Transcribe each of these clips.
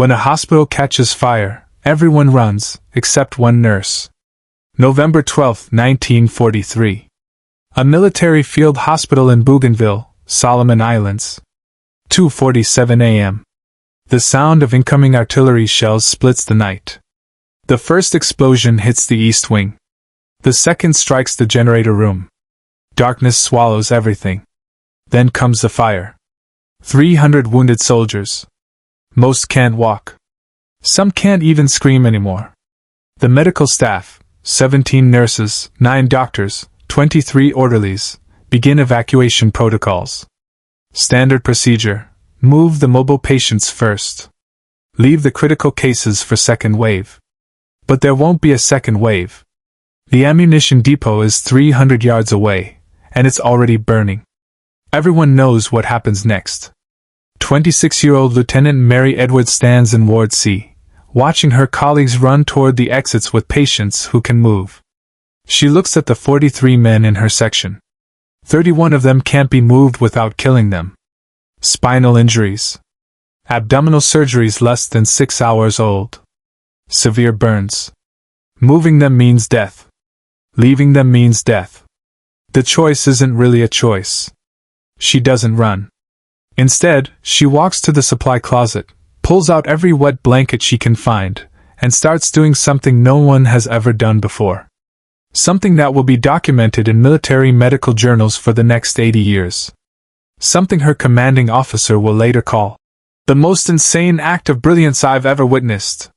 When a hospital catches fire, everyone runs, except one nurse. November 12, 1943. A military field hospital in Bougainville, Solomon Islands. 2:47 a.m. The sound of incoming artillery shells splits the night. The first explosion hits the east wing. The second strikes the generator room. Darkness swallows everything. Then comes the fire. 300 wounded soldiers. Most can't walk. Some can't even scream anymore. The medical staff, 17 nurses, 9 doctors, 23 orderlies, begin evacuation protocols. Standard procedure: move the mobile patients first. Leave the critical cases for second wave. But there won't be a second wave. The ammunition depot is 300 yards away, and it's already burning. Everyone knows what happens next. 26-year-old Lieutenant Mary Edwards stands in Ward C, watching her colleagues run toward the exits with patients who can move. She looks at the 43 men in her section. 31 of them can't be moved without killing them. Spinal injuries. Abdominal surgeries less than 6 hours old. Severe burns. Moving them means death. Leaving them means death. The choice isn't really a choice. She doesn't run. Instead, she walks to the supply closet, pulls out every wet blanket she can find, and starts doing something no one has ever done before. Something that will be documented in military medical journals for the next 80 years. Something her commanding officer will later call the most insane act of brilliance I've ever witnessed.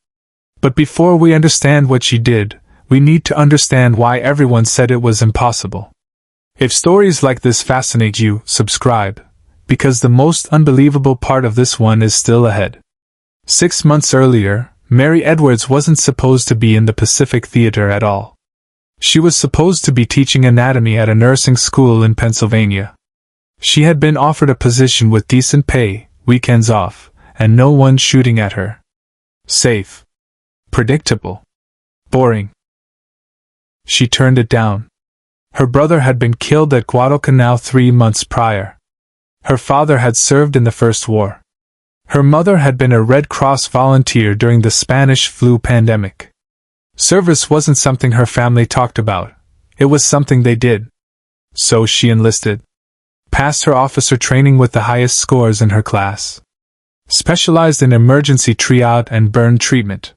But before we understand what she did, we need to understand why everyone said it was impossible. If stories like this fascinate you, subscribe, because the most unbelievable part of this one is still ahead. 6 months earlier, Mary Edwards wasn't supposed to be in the Pacific Theater at all. She was supposed to be teaching anatomy at a nursing school in Pennsylvania. She had been offered a position with decent pay, weekends off, and no one shooting at her. Safe. Predictable. Boring. She turned it down. Her brother had been killed at Guadalcanal 3 months prior. Her father had served in the First War. Her mother had been a Red Cross volunteer during the Spanish flu pandemic. Service wasn't something her family talked about. It was something they did. So she enlisted. Passed her officer training with the highest scores in her class. Specialized in emergency triage and burn treatment.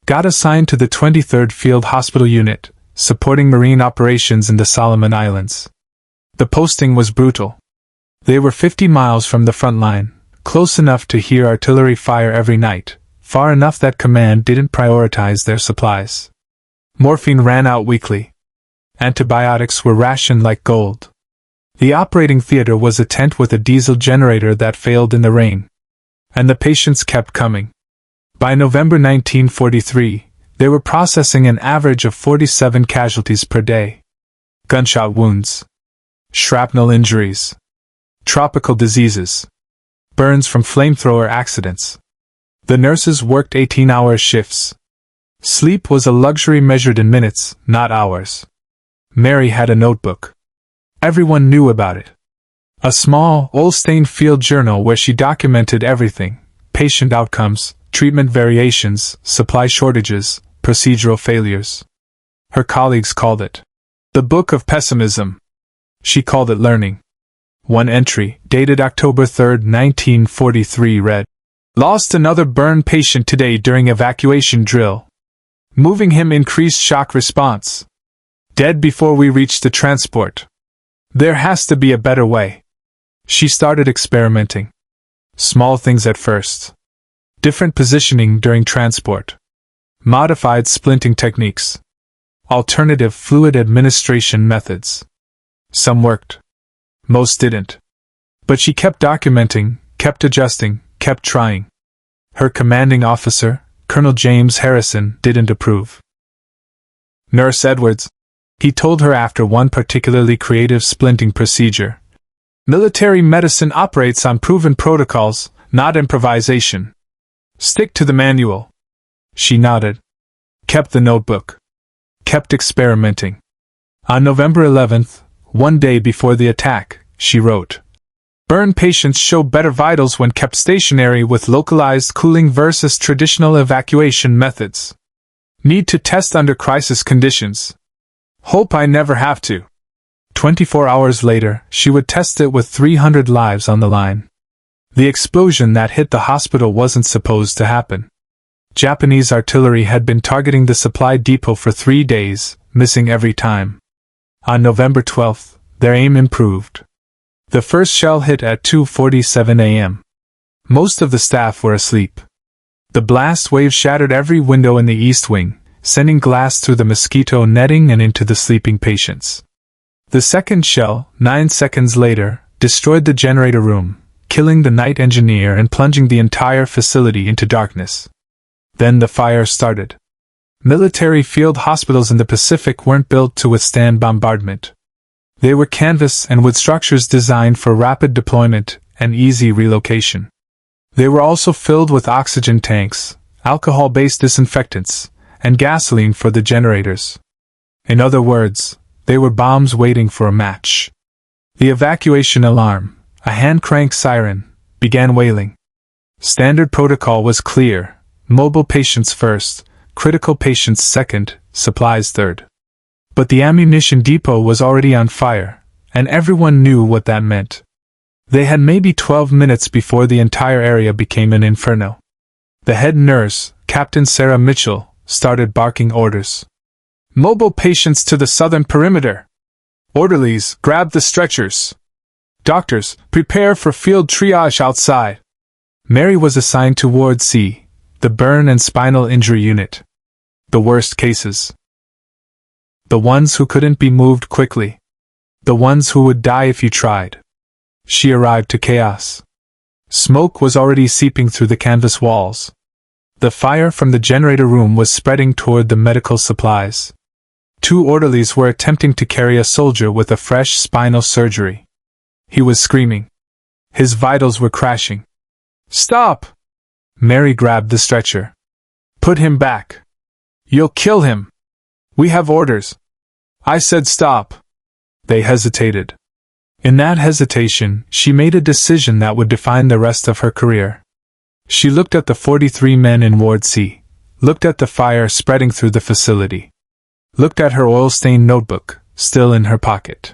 Got assigned to the 23rd Field Hospital Unit, supporting marine operations in the Solomon Islands. The posting was brutal. They were 50 miles from the front line, close enough to hear artillery fire every night, far enough that command didn't prioritize their supplies. Morphine ran out weekly. Antibiotics were rationed like gold. The operating theater was a tent with a diesel generator that failed in the rain. And the patients kept coming. By November 1943, they were processing an average of 47 casualties per day. Gunshot wounds. Shrapnel injuries. Tropical diseases. Burns from flamethrower accidents. The nurses worked 18-hour shifts. Sleep was a luxury measured in minutes, not hours. Mary had a notebook. Everyone knew about it. A small, old-stained field journal where she documented everything: patient outcomes, treatment variations, supply shortages, procedural failures. Her colleagues called it the Book of Pessimism. She called it learning. One entry, dated October 3, 1943, read, "Lost another burn patient today during evacuation drill. Moving him increased shock response. Dead before we reached the transport. There has to be a better way." She started experimenting. Small things at first. Different positioning during transport. Modified splinting techniques. Alternative fluid administration methods. Some worked. Most didn't. But she kept documenting, kept adjusting, kept trying. Her commanding officer, Colonel James Harrison, didn't approve. "Nurse Edwards," he told her after one particularly creative splinting procedure, "military medicine operates on proven protocols, not improvisation. Stick to the manual." She nodded. Kept the notebook. Kept experimenting. On November 11th, one day before the attack, she wrote, Burn patients show better vitals when kept stationary with localized cooling versus traditional evacuation methods. Need to test under crisis conditions. Hope I never have to. 24 hours later, she would test it with 300 lives on the line. The explosion that hit the hospital wasn't supposed to happen. Japanese artillery had been targeting the supply depot for 3 days, missing every time. On November 12th, their aim improved. The first shell hit at 2:47 a.m. Most of the staff were asleep. The blast wave shattered every window in the east wing, sending glass through the mosquito netting and into the sleeping patients. The second shell, 9 seconds later, destroyed the generator room, killing the night engineer and plunging the entire facility into darkness. Then the fire started. Military field hospitals in the Pacific weren't built to withstand bombardment. They were canvas and wood structures designed for rapid deployment and easy relocation. They were also filled with oxygen tanks, alcohol-based disinfectants, and gasoline for the generators. In other words, they were bombs waiting for a match. The evacuation alarm, a hand-crank siren, began wailing. Standard protocol was clear: mobile patients first, critical patients second, supplies third. But the ammunition depot was already on fire, and everyone knew what that meant. They had maybe 12 minutes before the entire area became an inferno. The head nurse, Captain Sarah Mitchell, started barking orders. Mobile patients to the southern perimeter. Orderlies, grab the stretchers. Doctors, prepare for field triage outside. Mary was assigned to Ward C, the burn and spinal injury unit. The worst cases. The ones who couldn't be moved quickly. The ones who would die if you tried. She arrived to chaos. Smoke was already seeping through the canvas walls. The fire from the generator room was spreading toward the medical supplies. 2 orderlies were attempting to carry a soldier with a fresh spinal surgery. He was screaming. His vitals were crashing. Stop! Mary grabbed the stretcher. Put him back. You'll kill him. We have orders. I said stop. They hesitated. In that hesitation, she made a decision that would define the rest of her career. She looked at the 43 men in Ward C, looked at the fire spreading through the facility, looked at her oil-stained notebook, still in her pocket.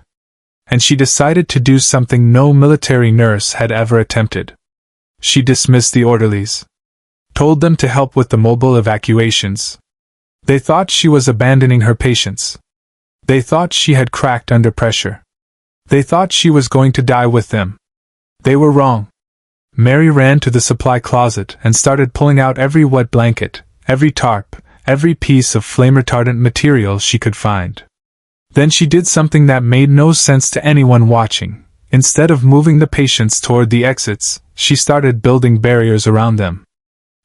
And she decided to do something no military nurse had ever attempted. She dismissed the orderlies. Told them to help with the mobile evacuations. They thought she was abandoning her patients. They thought she had cracked under pressure. They thought she was going to die with them. They were wrong. Mary ran to the supply closet and started pulling out every wet blanket, every tarp, every piece of flame-retardant material she could find. Then she did something that made no sense to anyone watching. Instead of moving the patients toward the exits, she started building barriers around them.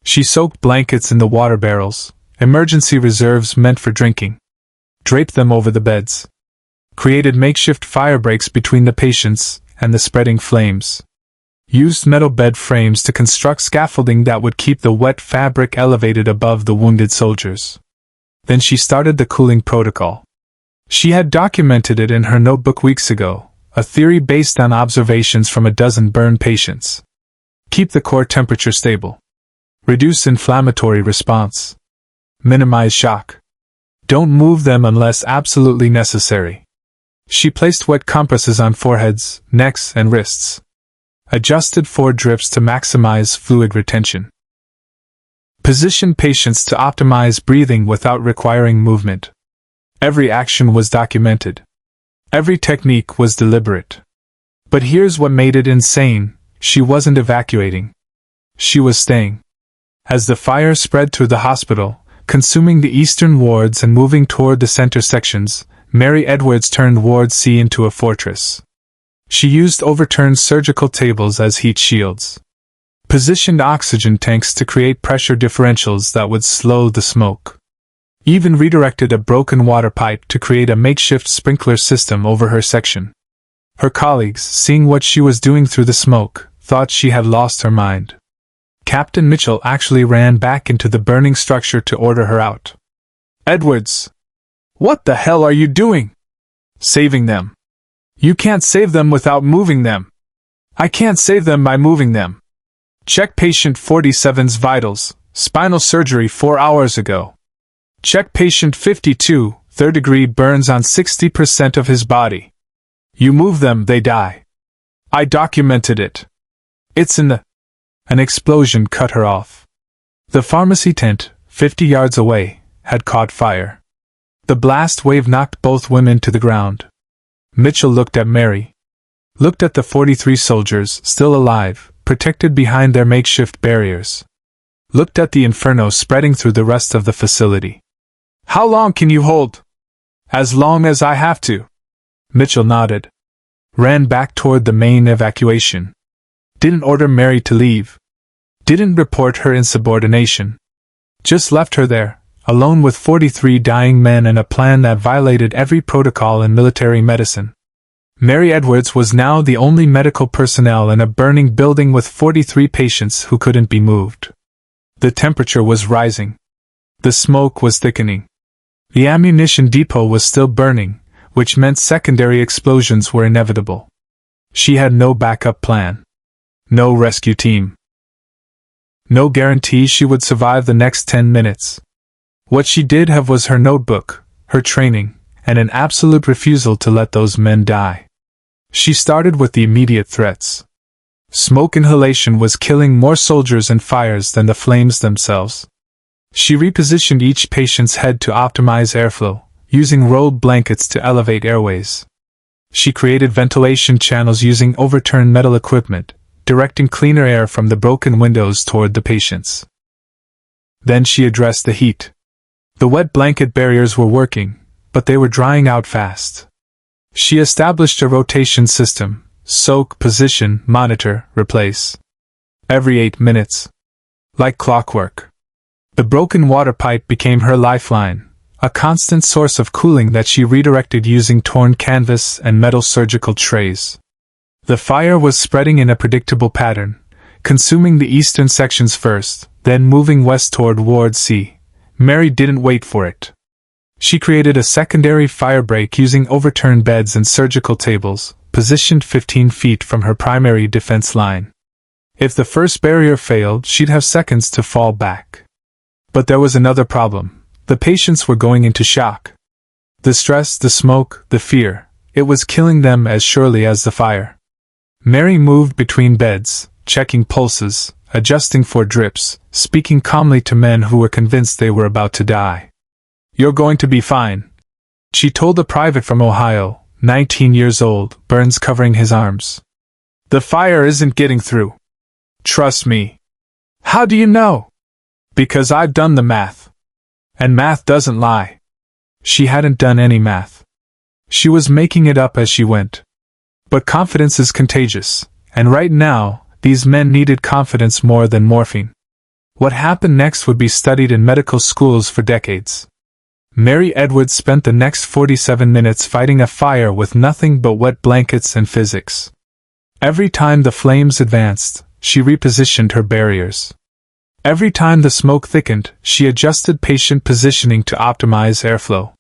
She soaked blankets in the water barrels, emergency reserves meant for drinking. Draped them over the beds. Created makeshift fire breaks between the patients and the spreading flames. Used metal bed frames to construct scaffolding that would keep the wet fabric elevated above the wounded soldiers. Then she started the cooling protocol. She had documented it in her notebook weeks ago, a theory based on observations from a dozen burn patients. Keep the core temperature stable. Reduce inflammatory response. Minimize shock. Don't move them unless absolutely necessary. She placed wet compresses on foreheads, necks, and wrists. Adjusted 4 drips to maximize fluid retention. Positioned patients to optimize breathing without requiring movement. Every action was documented. Every technique was deliberate. But here's what made it insane: she wasn't evacuating. She was staying. As the fire spread through the hospital, consuming the eastern wards and moving toward the center sections, Mary Edwards turned Ward C into a fortress. She used overturned surgical tables as heat shields. Positioned oxygen tanks to create pressure differentials that would slow the smoke. Even redirected a broken water pipe to create a makeshift sprinkler system over her section. Her colleagues, seeing what she was doing through the smoke, thought she had lost her mind. Captain Mitchell actually ran back into the burning structure to order her out. Edwards! What the hell are you doing? Saving them. You can't save them without moving them. I can't save them by moving them. Check patient 47's vitals, spinal surgery 4 hours ago. Check patient 52, third-degree burns on 60% of his body. You move them, they die. I documented it. It's in the... An explosion cut her off. The pharmacy tent, 50 yards away, had caught fire. The blast wave knocked both women to the ground. Mitchell looked at Mary. Looked at the 43 soldiers, still alive, protected behind their makeshift barriers. Looked at the inferno spreading through the rest of the facility. How long can you hold? As long as I have to. Mitchell nodded. Ran back toward the main evacuation. Didn't order Mary to leave. Didn't report her insubordination. Just left her there, alone with 43 dying men and a plan that violated every protocol in military medicine. Mary Edwards was now the only medical personnel in a burning building with 43 patients who couldn't be moved. The temperature was rising. The smoke was thickening. The ammunition depot was still burning, which meant secondary explosions were inevitable. She had no backup plan. No rescue team. No guarantee she would survive the next 10 minutes. What she did have was her notebook, her training, and an absolute refusal to let those men die. She started with the immediate threats. Smoke inhalation was killing more soldiers and fires than the flames themselves. She repositioned each patient's head to optimize airflow, using rolled blankets to elevate airways. She created ventilation channels using overturned metal equipment, directing cleaner air from the broken windows toward the patients. Then she addressed the heat. The wet blanket barriers were working, but they were drying out fast. She established a rotation system: soak, position, monitor, replace. Every 8 minutes. Like clockwork. The broken water pipe became her lifeline, a constant source of cooling that she redirected using torn canvas and metal surgical trays. The fire was spreading in a predictable pattern, consuming the eastern sections first, then moving west toward Ward C. Mary didn't wait for it. She created a secondary fire break using overturned beds and surgical tables, positioned 15 feet from her primary defense line. If the first barrier failed, she'd have seconds to fall back. But there was another problem. The patients were going into shock. The stress, the smoke, the fear, it was killing them as surely as the fire. Mary moved between beds, checking pulses, adjusting for drips, speaking calmly to men who were convinced they were about to die. You're going to be fine, she told a private from Ohio, 19 years old, burns covering his arms. The fire isn't getting through. Trust me. How do you know? Because I've done the math. And math doesn't lie. She hadn't done any math. She was making it up as she went. But confidence is contagious, and right now, these men needed confidence more than morphine. What happened next would be studied in medical schools for decades. Mary Edwards spent the next 47 minutes fighting a fire with nothing but wet blankets and physics. Every time the flames advanced, she repositioned her barriers. Every time the smoke thickened, she adjusted patient positioning to optimize airflow.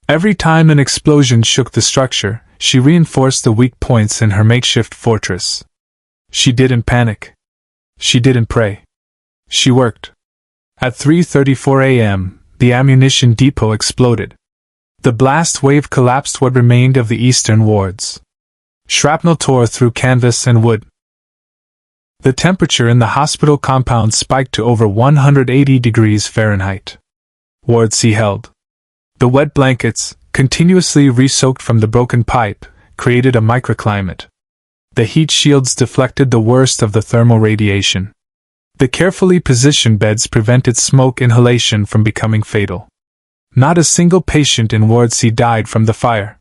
Every time an explosion shook the structure, she reinforced the weak points in her makeshift fortress. She didn't panic. She didn't pray. She worked. At 3:34 a.m., the ammunition depot exploded. The blast wave collapsed what remained of the eastern wards. Shrapnel tore through canvas and wood. The temperature in the hospital compound spiked to over 180 degrees Fahrenheit. Ward C held. The wet blankets, continuously re-soaked from the broken pipe, created a microclimate. The heat shields deflected the worst of the thermal radiation. The carefully positioned beds prevented smoke inhalation from becoming fatal. Not a single patient in Ward C died from the fire.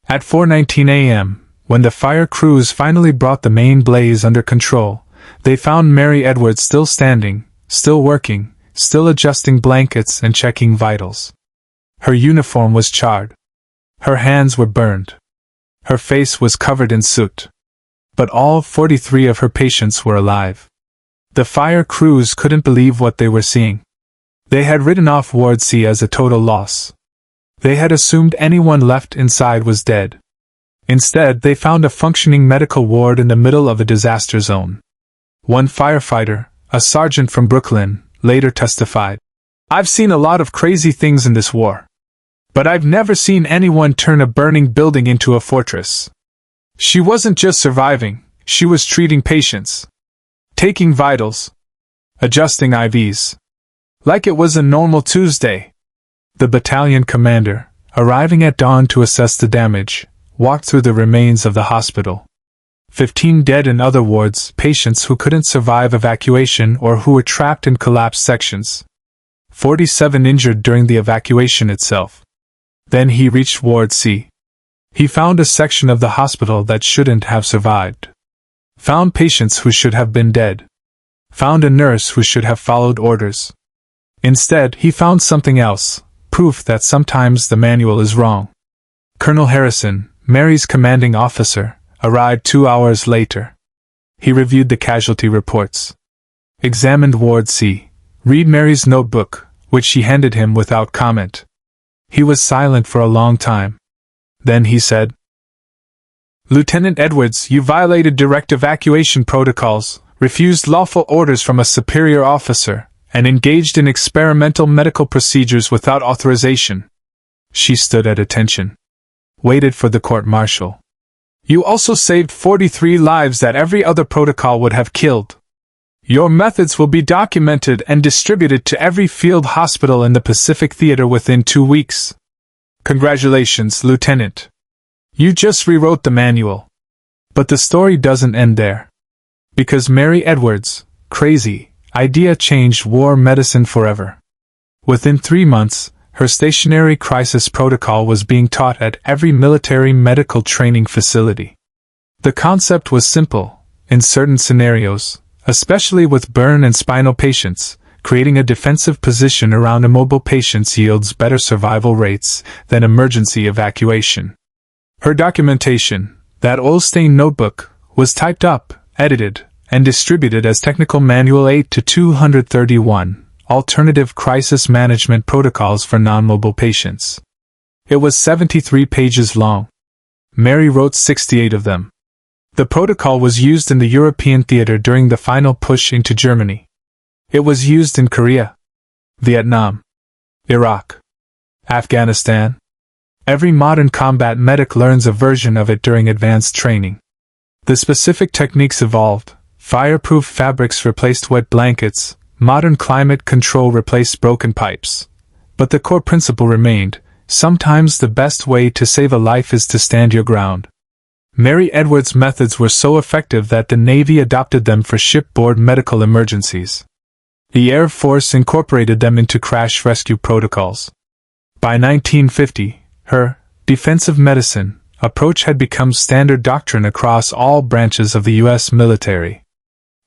At 4:19 a.m., when the fire crews finally brought the main blaze under control, they found Mary Edwards still standing, still working, still adjusting blankets and checking vitals. Her uniform was charred. Her hands were burned. Her face was covered in soot. But all 43 of her patients were alive. The fire crews couldn't believe what they were seeing. They had written off Ward C as a total loss. They had assumed anyone left inside was dead. Instead, they found a functioning medical ward in the middle of a disaster zone. One firefighter, a sergeant from Brooklyn, later testified, "I've seen a lot of crazy things in this war. But I've never seen anyone turn a burning building into a fortress." She wasn't just surviving, she was treating patients, taking vitals, adjusting IVs. Like it was a normal Tuesday. The battalion commander, arriving at dawn to assess the damage, walked through the remains of the hospital. 15 dead in other wards, patients who couldn't survive evacuation or who were trapped in collapsed sections. 47 injured during the evacuation itself. Then he reached Ward C. He found a section of the hospital that shouldn't have survived. Found patients who should have been dead. Found a nurse who should have followed orders. Instead, he found something else, proof that sometimes the manual is wrong. Colonel Harrison, Mary's commanding officer, arrived 2 hours later. He reviewed the casualty reports. Examined Ward C. Read Mary's notebook, which she handed him without comment. He was silent for a long time. Then he said, "Lieutenant Edwards, you violated direct evacuation protocols, refused lawful orders from a superior officer, and engaged in experimental medical procedures without authorization." She stood at attention. Waited for the court-martial. "You also saved 43 lives that every other protocol would have killed. Your methods will be documented and distributed to every field hospital in the Pacific Theater within 2 weeks. Congratulations, Lieutenant. You just rewrote the manual." But the story doesn't end there. Because Mary Edwards' crazy idea changed war medicine forever. Within 3 months, her stationary crisis protocol was being taught at every military medical training facility. The concept was simple. In certain scenarios, especially with burn and spinal patients, creating a defensive position around immobile patients yields better survival rates than emergency evacuation. Her documentation, that oil-stained notebook, was typed up, edited, and distributed as Technical Manual 8-231, Alternative Crisis Management Protocols for Non-Mobile Patients. It was 73 pages long. Mary wrote 68 of them. The protocol was used in the European theater during the final push into Germany. It was used in Korea, Vietnam, Iraq, Afghanistan. Every modern combat medic learns a version of it during advanced training. The specific techniques evolved. Fireproof fabrics replaced wet blankets, modern climate control replaced broken pipes. But the core principle remained: sometimes the best way to save a life is to stand your ground. Mary Edwards' methods were so effective that the Navy adopted them for shipboard medical emergencies. The Air Force incorporated them into crash rescue protocols. By 1950, her defensive medicine approach had become standard doctrine across all branches of the U.S. military.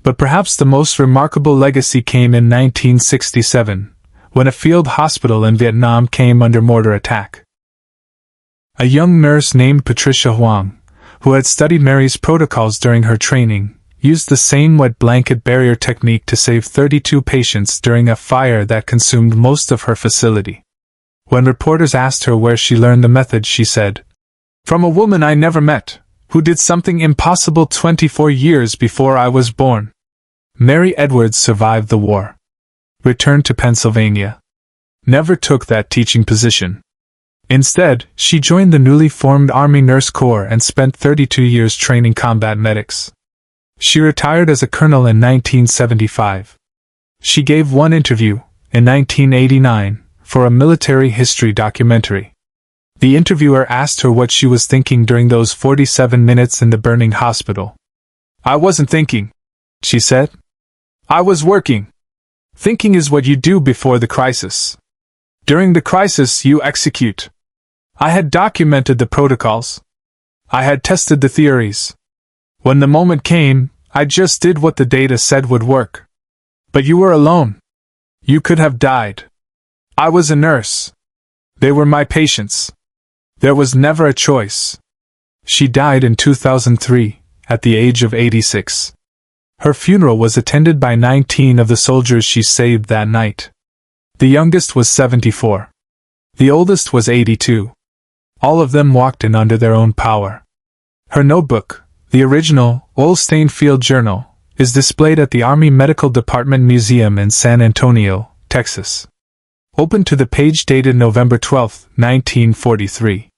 But perhaps the most remarkable legacy came in 1967, when a field hospital in Vietnam came under mortar attack. A young nurse named Patricia Huang, who had studied Mary's protocols during her training, used the same wet blanket barrier technique to save 32 patients during a fire that consumed most of her facility. When reporters asked her where she learned the method, she said, "From a woman I never met, who did something impossible 24 years before I was born." Mary Edwards survived the war. Returned to Pennsylvania. Never took that teaching position. Instead, she joined the newly formed Army Nurse Corps and spent 32 years training combat medics. She retired as a colonel in 1975. She gave one interview, in 1989, for a military history documentary. The interviewer asked her what she was thinking during those 47 minutes in the burning hospital. "I wasn't thinking," she said. "I was working. Thinking is what you do before the crisis. During the crisis, you execute. I had documented the protocols. I had tested the theories. When the moment came, I just did what the data said would work. But you were alone. You could have died. I was a nurse. They were my patients. There was never a choice." She died in 2003, at the age of 86. Her funeral was attended by 19 of the soldiers she saved that night. The youngest was 74. The oldest was 82. All of them walked in under their own power. Her notebook, the original, old Stainfield journal, is displayed at the Army Medical Department Museum in San Antonio, Texas. Open to the page dated November 12, 1943.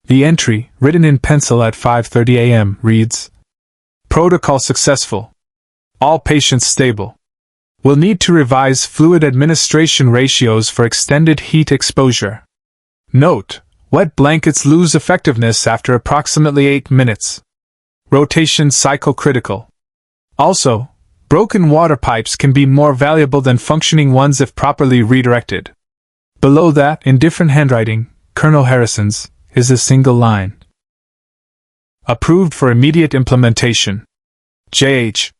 The entry, written in pencil at 5:30 a.m., reads, "Protocol successful. All patients stable. Will need to revise fluid administration ratios for extended heat exposure. Note, wet blankets lose effectiveness after approximately 8 minutes. Rotation cycle critical. Also, broken water pipes can be more valuable than functioning ones if properly redirected." Below that, in different handwriting, Colonel Harrison's, is a single line. Approved for immediate implementation. J.H.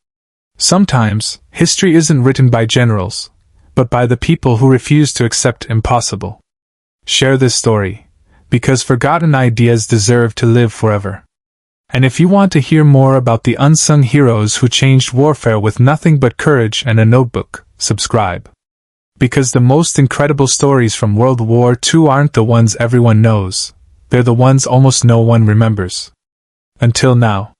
Sometimes, history isn't written by generals, but by the people who refuse to accept impossible. Share this story, because forgotten ideas deserve to live forever. And if you want to hear more about the unsung heroes who changed warfare with nothing but courage and a notebook, subscribe. Because the most incredible stories from World War II aren't the ones everyone knows, they're the ones almost no one remembers. Until now.